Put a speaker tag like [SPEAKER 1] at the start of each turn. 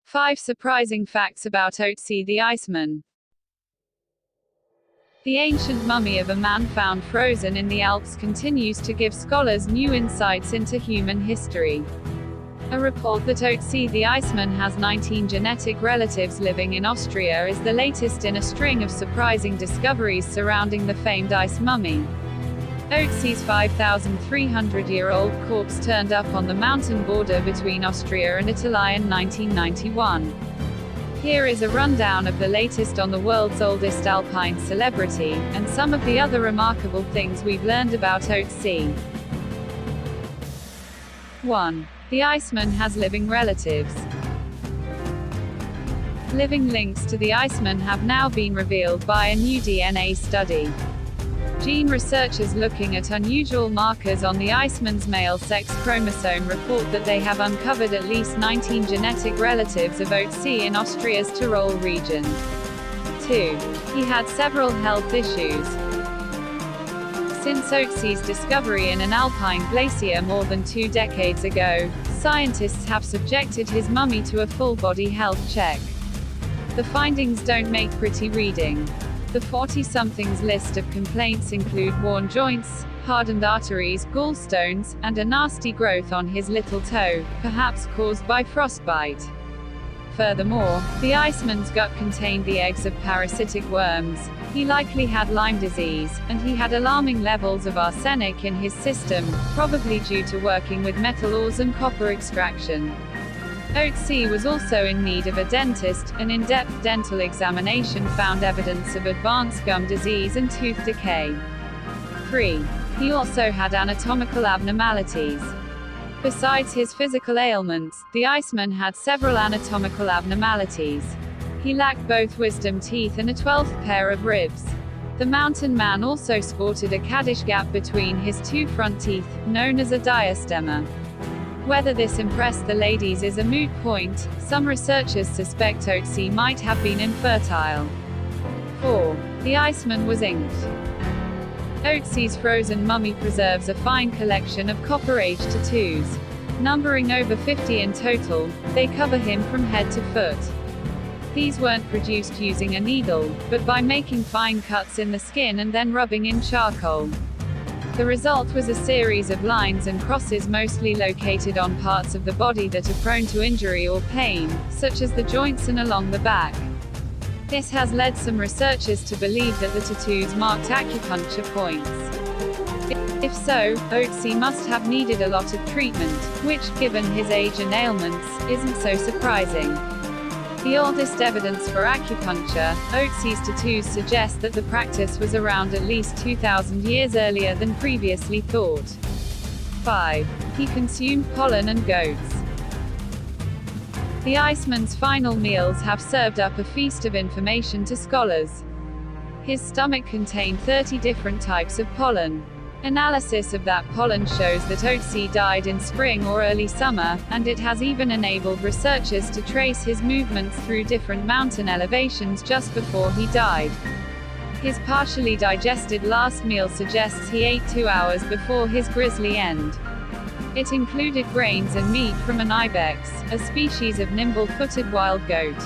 [SPEAKER 1] 5 surprising facts about Otzi the Iceman. The ancient mummy of a man found frozen in the Alps continues to give scholars new insights into human history. A report that Otzi the Iceman has 19 genetic relatives living in Austria is the latest in a string of surprising discoveries surrounding the famed ice mummy. Otzi's 5,300-year-old corpse turned up on the mountain border between Austria and Italy in 1991. Here is a rundown of the latest on the world's oldest alpine celebrity, and some of the other remarkable things we've learned about Otzi. 1. The Iceman has living relatives. Living links to the Iceman have now been revealed by a new DNA study. Gene researchers looking at unusual markers on the Iceman's male sex chromosome report that they have uncovered at least 19 genetic relatives of Otzi in Austria's Tyrol region. 2. He had several health issues. Since Otzi's discovery in an alpine glacier more than 2 decades ago, scientists have subjected his mummy to a full-body health check. The findings don't make pretty reading. The 40-something's list of complaints include worn joints, hardened arteries, gallstones, and a nasty growth on his little toe, perhaps caused by frostbite. Furthermore, the Iceman's gut contained the eggs of parasitic worms. He likely had Lyme disease, and he had alarming levels of arsenic in his system, probably due to working with metal ores and copper extraction. Otzi was also in need of a dentist. An in-depth dental examination found evidence of advanced gum disease and tooth decay. 3. He also had anatomical abnormalities. Besides his physical ailments, the Iceman had several anatomical abnormalities. He lacked both wisdom teeth and a 12th pair of ribs. The mountain man also sported a caddish gap between his 2 front teeth, known as a diastema. Whether this impressed the ladies is a moot point. Some researchers suspect Otzi might have been infertile. 4. The Iceman was inked. Otzi's frozen mummy preserves a fine collection of copper-age tattoos. Numbering over 50 in total, they cover him from head to foot. These weren't produced using a needle, but by making fine cuts in the skin and then rubbing in charcoal. The result was a series of lines and crosses mostly located on parts of the body that are prone to injury or pain, such as the joints and along the back. This has led some researchers to believe that the tattoos marked acupuncture points. If so, Otzi must have needed a lot of treatment, which, given his age and ailments, isn't so surprising. The oldest evidence for acupuncture, Otzi's tattoos suggest that the practice was around at least 2,000 years earlier than previously thought. 5. He consumed pollen and goats. The Iceman's final meals have served up a feast of information to scholars. His stomach contained 30 different types of pollen. Analysis of that pollen shows that Otzi died in spring or early summer, and it has even enabled researchers to trace his movements through different mountain elevations just before he died. His partially digested last meal suggests he ate 2 hours before his grisly end. It included grains and meat from an ibex, a species of nimble-footed wild goat.